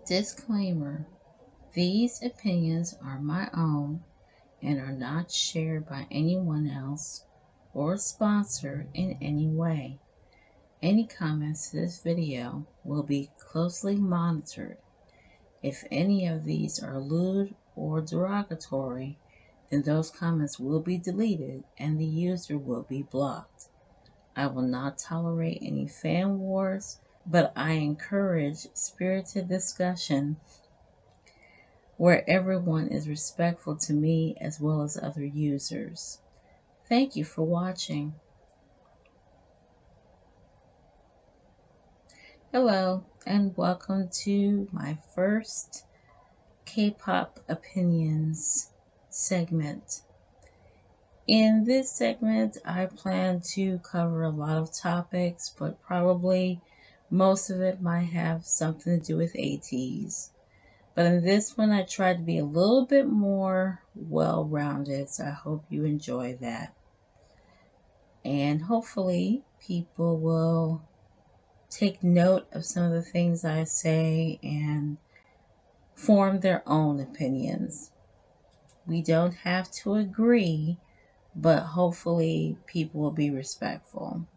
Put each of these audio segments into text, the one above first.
Disclaimer: these opinions are my own and are not shared by anyone else or sponsored in any way. Any comments to this video will be closely monitored. If any of these are lewd or derogatory, then those comments will be deleted and the user will be blocked. I will not tolerate any fan wars, but I encourage spirited discussion where everyone is respectful to me as well as other users. Thank you for watching. Hello, and welcome to my first Kpop Opinions segment. In this segment, I plan to cover a lot of topics, but probably most of it might have something to do with ATEEZ. But in this one, I tried to be a little bit more well-rounded, so I hope you enjoy that. And hopefully, people will take note of some of the things I say and form their own opinions. We don't have to agree, but hopefully people will be respectful.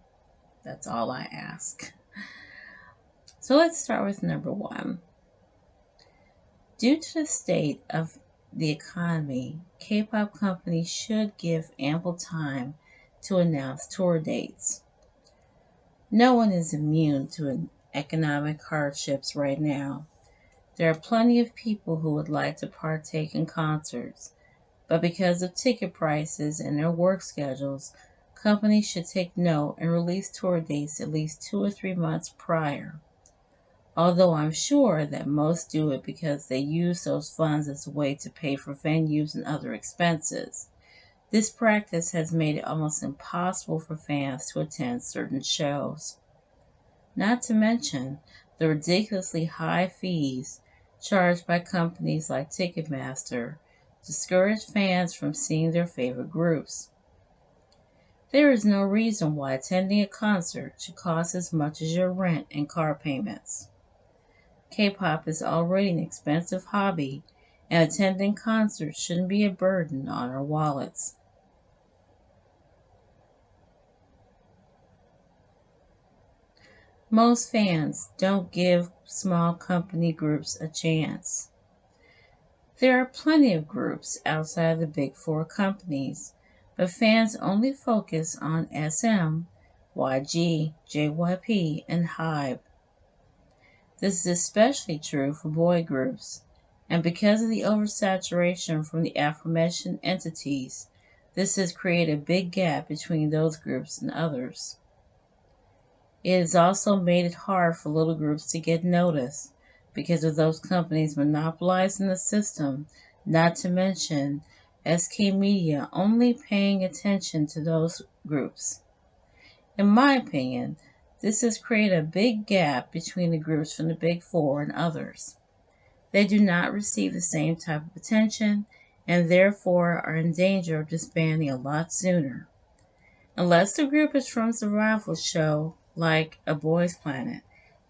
That's all I ask. So let's start with number 1. Due to the state of the economy, K-pop companies should give ample time to announce tour dates. No one is immune to economic hardships right now. There are plenty of people who would like to partake in concerts, but because of ticket prices and their work schedules, companies should take note and release tour dates at least 2 or 3 months prior. Although I'm sure that most do it because they use those funds as a way to pay for venues and other expenses. This practice has made it almost impossible for fans to attend certain shows. Not to mention the ridiculously high fees charged by companies like Ticketmaster discourage fans from seeing their favorite groups. There is no reason why attending a concert should cost as much as your rent and car payments. K-pop is already an expensive hobby, and attending concerts shouldn't be a burden on our wallets. Most fans don't give small company groups a chance. There are plenty of groups outside the big 4 companies, but fans only focus on SM, YG, JYP, and HYBE. This is especially true for boy groups, and because of the oversaturation from the aforementioned entities, this has created a big gap between those groups and others. It has also made it hard for little groups to get noticed because of those companies monopolizing the system, not to mention SK Media only paying attention to those groups. In my opinion, this has created a big gap between the groups from the big 4 and others. They do not receive the same type of attention and therefore are in danger of disbanding a lot sooner. Unless the group is from a survival show like A Boy's Planet,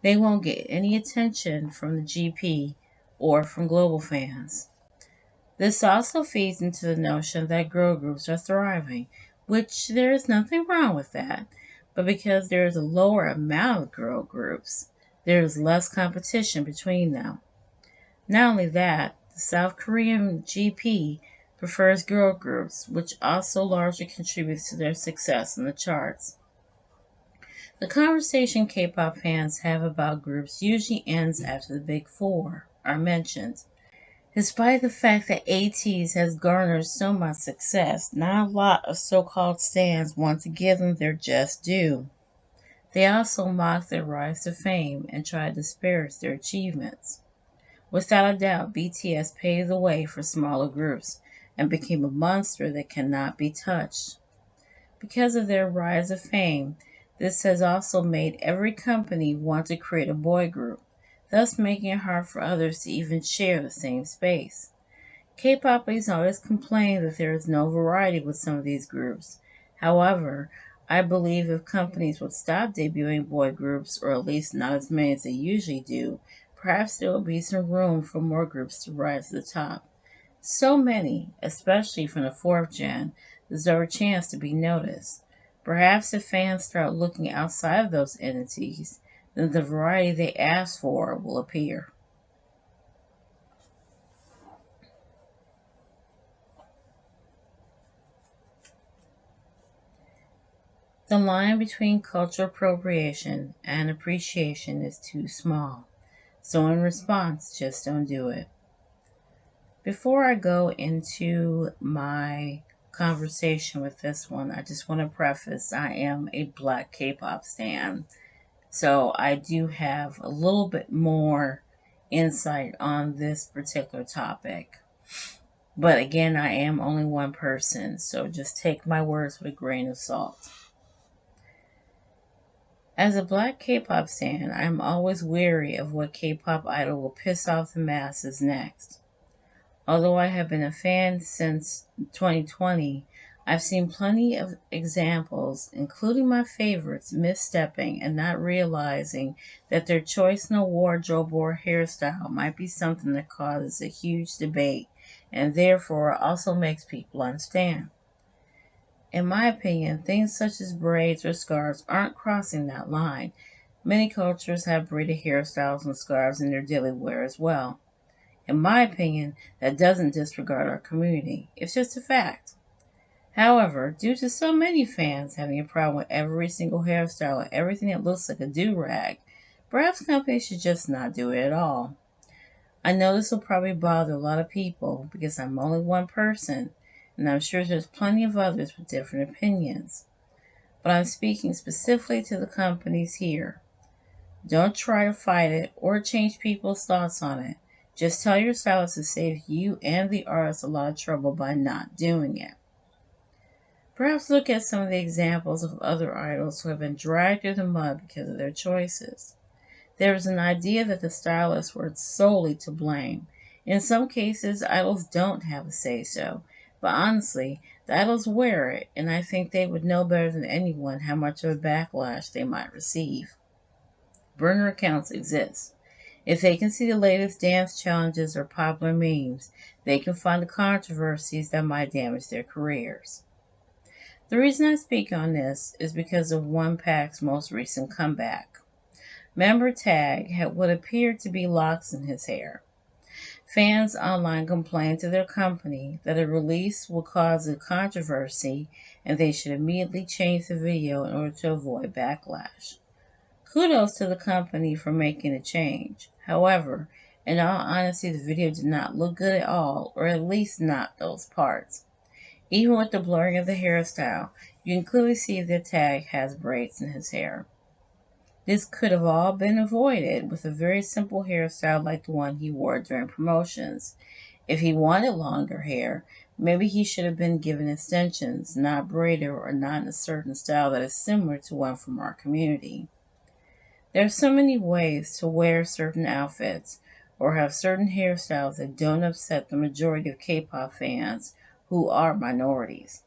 they won't get any attention from the GP or from global fans. This also feeds into the notion that girl groups are thriving, which there is nothing wrong with that, but because there is a lower amount of girl groups, there is less competition between them. Not only that, the South Korean GP prefers girl groups, which also largely contributes to their success in the charts. The conversation K-pop fans have about groups usually ends after the big 4 are mentioned. Despite the fact that ATEEZ has garnered so much success, not a lot of so-called stans want to give them their just due. They also mock their rise to fame and try to disparage their achievements. Without a doubt, BTS paved the way for smaller groups and became a monster that cannot be touched. Because of their rise of fame, this has also made every company want to create a boy group, thus making it hard for others to even share the same space. K-popers always complain that there is no variety with some of these groups. However, I believe if companies would stop debuting boy groups, or at least not as many as they usually do, perhaps there would be some room for more groups to rise to the top. So many, especially from the fourth gen, deserve a chance to be noticed. Perhaps if fans start looking outside of those entities, then the variety they ask for will appear. The line between cultural appropriation and appreciation is too small. So, in response, just don't do it. Before I go into my conversation with this one, I just want to preface I am a black K-pop stan. So I do have a little bit more insight on this particular topic. But again, I am only one person, so just take my words with a grain of salt. As a black K-pop stan, I am always wary of what K-pop idol will piss off the masses next. Although I have been a fan since 2020, I've seen plenty of examples, including my favorites, misstepping and not realizing that their choice in a wardrobe or hairstyle might be something that causes a huge debate and therefore also makes people understand. In my opinion, things such as braids or scarves aren't crossing that line. Many cultures have braided hairstyles and scarves in their daily wear as well. In my opinion, that doesn't disregard our community. It's just a fact. However, due to so many fans having a problem with every single hairstyle and everything that looks like a do-rag, perhaps companies should just not do it at all. I know this will probably bother a lot of people because I'm only one person, and I'm sure there's plenty of others with different opinions. But I'm speaking specifically to the companies here. Don't try to fight it or change people's thoughts on it. Just tell your stylist to save you and the artist a lot of trouble by not doing it. Perhaps look at some of the examples of other idols who have been dragged through the mud because of their choices. There is an idea that the stylists were solely to blame. In some cases, idols don't have a say-so, but honestly, the idols wear it, and I think they would know better than anyone how much of a backlash they might receive. Burner accounts exist. If they can see the latest dance challenges or popular memes, they can find the controversies that might damage their careers. The reason I speak on this is because of Onepact's most recent comeback. Member Tag had what appeared to be locks in his hair. Fans online complained to their company that a release would cause a controversy and they should immediately change the video in order to avoid backlash. Kudos to the company for making a change. However, in all honesty, the video did not look good at all, or at least not those parts. Even with the blurring of the hairstyle, you can clearly see the Tag has braids in his hair. This could have all been avoided with a very simple hairstyle like the one he wore during promotions. If he wanted longer hair, maybe he should have been given extensions, not braided or not in a certain style that is similar to one from our community. There are so many ways to wear certain outfits or have certain hairstyles that don't upset the majority of K-pop fans who are minorities.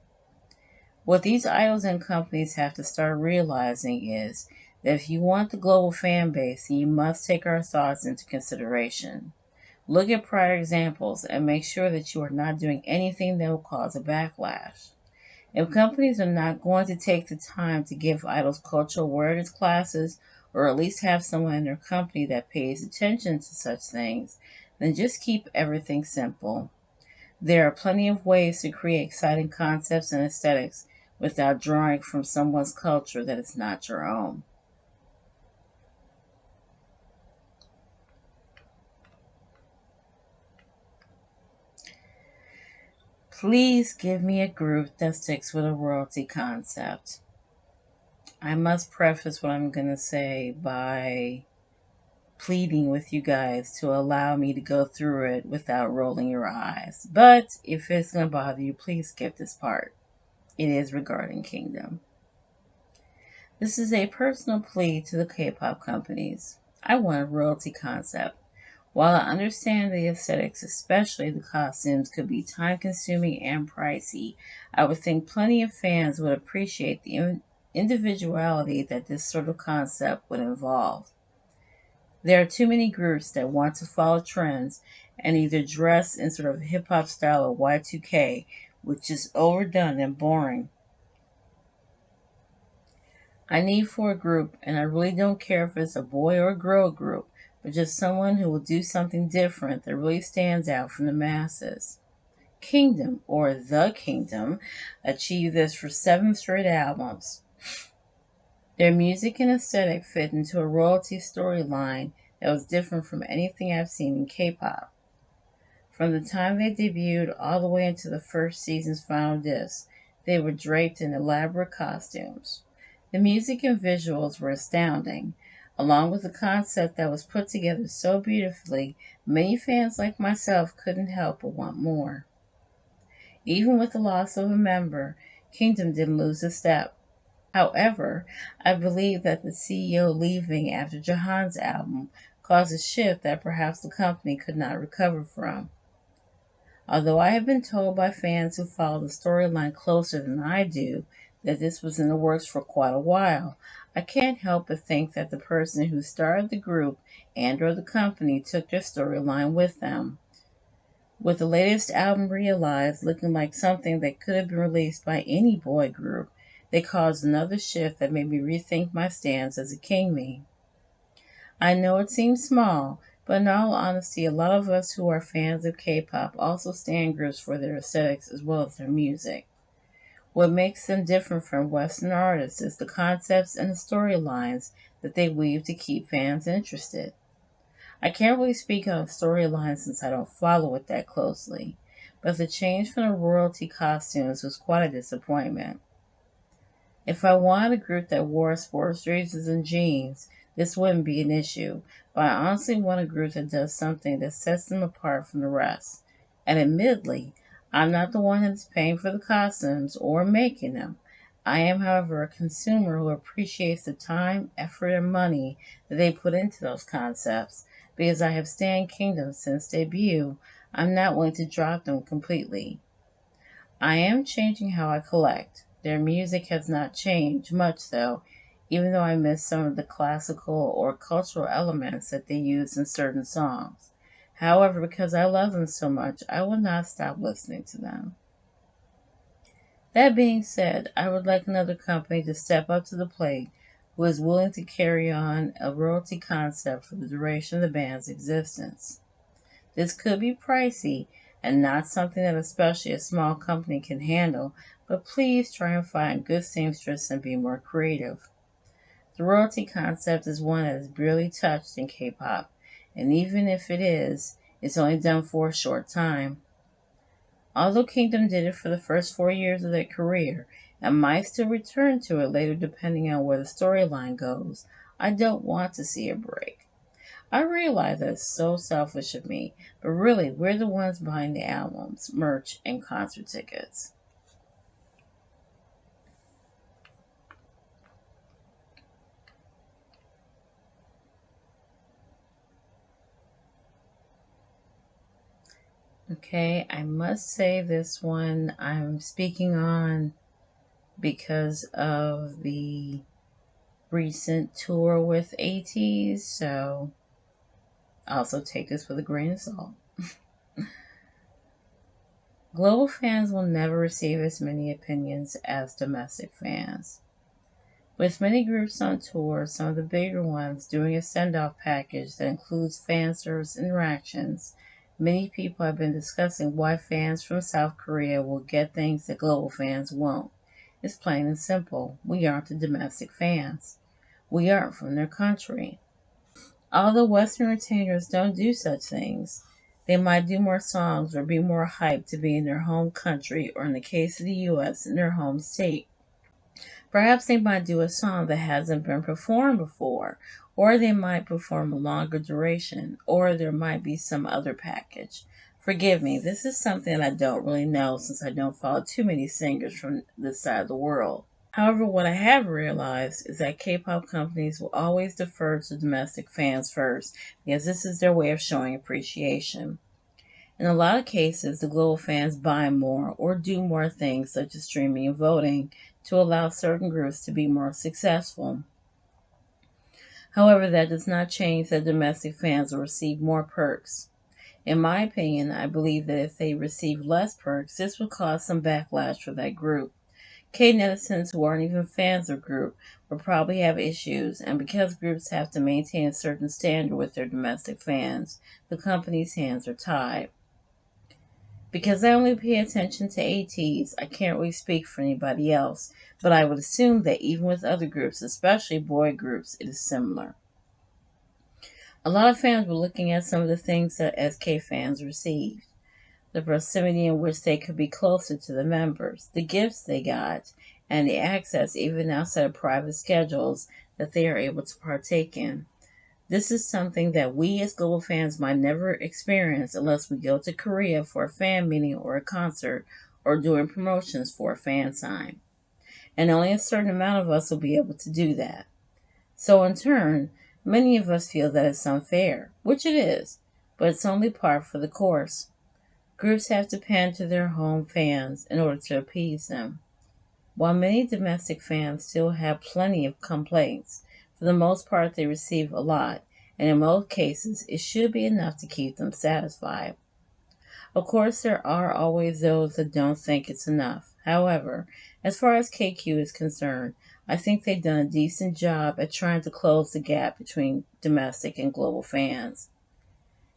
What these idols and companies have to start realizing is that if you want the global fan base, then you must take our thoughts into consideration. Look at prior examples and make sure that you are not doing anything that will cause a backlash. If companies are not going to take the time to give idols cultural awareness classes, or at least have someone in their company that pays attention to such things, then just keep everything simple. There are plenty of ways to create exciting concepts and aesthetics without drawing from someone's culture that is not your own. Please give me a group that sticks with a royalty concept. I must preface what I'm going to say by pleading with you guys to allow me to go through it without rolling your eyes. But if it's going to bother you, please skip this part. It is regarding Kingdom. This is a personal plea to the K-pop companies. I want a royalty concept. While I understand the aesthetics, especially the costumes, could be time-consuming and pricey, I would think plenty of fans would appreciate the individuality that this sort of concept would involve. There are too many groups that want to follow trends and either dress in sort of hip hop style or Y2K, which is overdone and boring. I need for a group, and I really don't care if it's a boy or a girl group, but just someone who will do something different that really stands out from the masses. Kingdom, or The Kingdom, achieved this for 7 straight albums. Their music and aesthetic fit into a royalty storyline that was different from anything I've seen in K-pop. From the time they debuted all the way into the first season's final disc, they were draped in elaborate costumes. The music and visuals were astounding, along with a concept that was put together so beautifully, many fans like myself couldn't help but want more. Even with the loss of a member, Kingdom didn't lose a step. However, I believe that the CEO leaving after Jahan's album caused a shift that perhaps the company could not recover from. Although I have been told by fans who follow the storyline closer than I do that this was in the works for quite a while, I can't help but think that the person who started the group and or the company took their storyline with them. With the latest album Realized looking like something that could have been released by any boy group, they caused another shift that made me rethink my stance as a King-me. I know it seems small, but in all honesty, a lot of us who are fans of K-pop also stand groups for their aesthetics as well as their music. What makes them different from Western artists is the concepts and the storylines that they weave to keep fans interested. I can't really speak on storylines since I don't follow it that closely, but the change from the royalty costumes was quite a disappointment. If I wanted a group that wore sports jerseys and jeans, this wouldn't be an issue, but I honestly want a group that does something that sets them apart from the rest. And admittedly, I'm not the one that's paying for the costumes or making them. I am, however, a consumer who appreciates the time, effort, and money that they put into those concepts. Because I have stayed Kingdom since debut, I'm not willing to drop them completely. I am changing how I collect. Their music has not changed much, though, even though I miss some of the classical or cultural elements that they use in certain songs. However, because I love them so much, I will not stop listening to them. That being said, I would like another company to step up to the plate who is willing to carry on a royalty concept for the duration of the band's existence. This could be pricey and not something that especially a small company can handle, but please try and find good seamstress and be more creative. The royalty concept is one that is barely touched in K-pop, and even if it is, it's only done for a short time. Although Kingdom did it for the first 4 years of their career, and might still return to it later depending on where the storyline goes, I don't want to see a break. I realize that's so selfish of me, but really, we're the ones behind the albums, merch, and concert tickets. Okay, I must say this one I'm speaking on because of the recent tour with ATEEZ, so also take this with a grain of salt. Global fans will never receive as many opinions as domestic fans. With many groups on tour, some of the bigger ones doing a send-off package that includes fan service interactions, many people have been discussing why fans from South Korea will get things that global fans won't. It's plain and simple. We aren't the domestic fans. We aren't from their country. Although Western entertainers don't do such things, they might do more songs or be more hyped to be in their home country or in the case of the US in their home state. Perhaps they might do a song that hasn't been performed before, or they might perform a longer duration, or there might be some other package. Forgive me, this is something that I don't really know since I don't follow too many singers from this side of the world. However, what I have realized is that K-pop companies will always defer to domestic fans first because this is their way of showing appreciation. In a lot of cases, the global fans buy more or do more things such as streaming and voting to allow certain groups to be more successful. However, that does not change that domestic fans will receive more perks. In my opinion, I believe that if they receive less perks, this would cause some backlash for that group. K-netizens who aren't even fans of group will probably have issues, and because groups have to maintain a certain standard with their domestic fans, the company's hands are tied. Because I only pay attention to ATEEZ, I can't really speak for anybody else, but I would assume that even with other groups, especially boy groups, it is similar. A lot of fans were looking at some of the things that SK fans received. The proximity in which they could be closer to the members, the gifts they got, and the access even outside of private schedules that they are able to partake in. This is something that we as global fans might never experience unless we go to Korea for a fan meeting or a concert or doing promotions for a fan sign. And only a certain amount of us will be able to do that. So in turn, many of us feel that it's unfair, which it is, but it's only par for the course. Groups have to pander to their home fans in order to appease them. While many domestic fans still have plenty of complaints, for the most part they receive a lot, and in most cases it should be enough to keep them satisfied. Of course, there are always those that don't think it's enough. However, as far as KQ is concerned, I think they've done a decent job at trying to close the gap between domestic and global fans.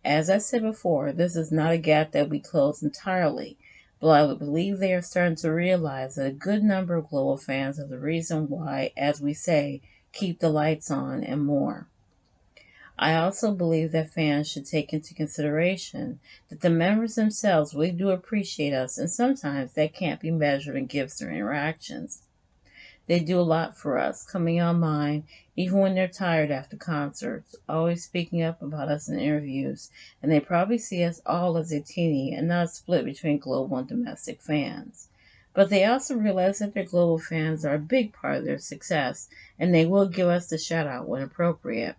As I said before, this is not a gap that we close entirely, but I believe they are starting to realize that a good number of global fans are the reason why, as we say, keep the lights on and more. I also believe that fans should take into consideration that the members themselves really do appreciate us, and sometimes that can't be measured in gifts or interactions. They do a lot for us, coming online even when they're tired after concerts, always speaking up about us in interviews, and they probably see us all as a team and not a split between global and domestic fans. But they also realize that their global fans are a big part of their success, and they will give us the shout out when appropriate.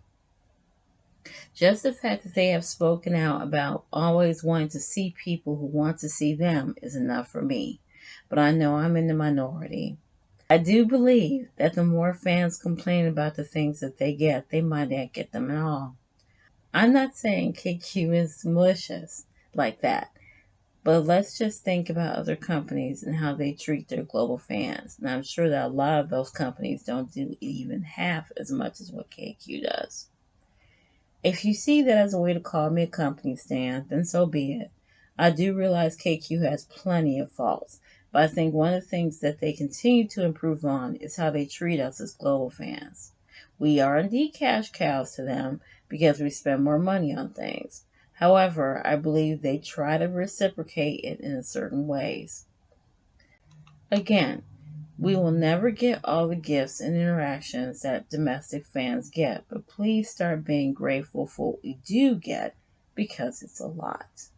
Just the fact that they have spoken out about always wanting to see people who want to see them is enough for me, but I know I'm in the minority. I do believe that the more fans complain about the things that they get, they might not get them at all. I'm not saying KQ is malicious like that, but let's just think about other companies and how they treat their global fans. And I'm sure that a lot of those companies don't do even half as much as what KQ does. If you see that as a way to call me a company stan, then so be it. I do realize KQ has plenty of faults, but I think one of the things that they continue to improve on is how they treat us as global fans. We are indeed cash cows to them because we spend more money on things. However, I believe they try to reciprocate it in certain ways. Again, we will never get all the gifts and interactions that domestic fans get, but please start being grateful for what we do get because it's a lot.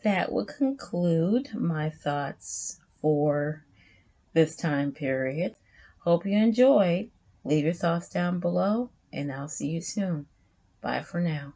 That would conclude my thoughts for this time period. Hope you enjoyed. Leave your thoughts down below, and I'll see you soon. Bye for now.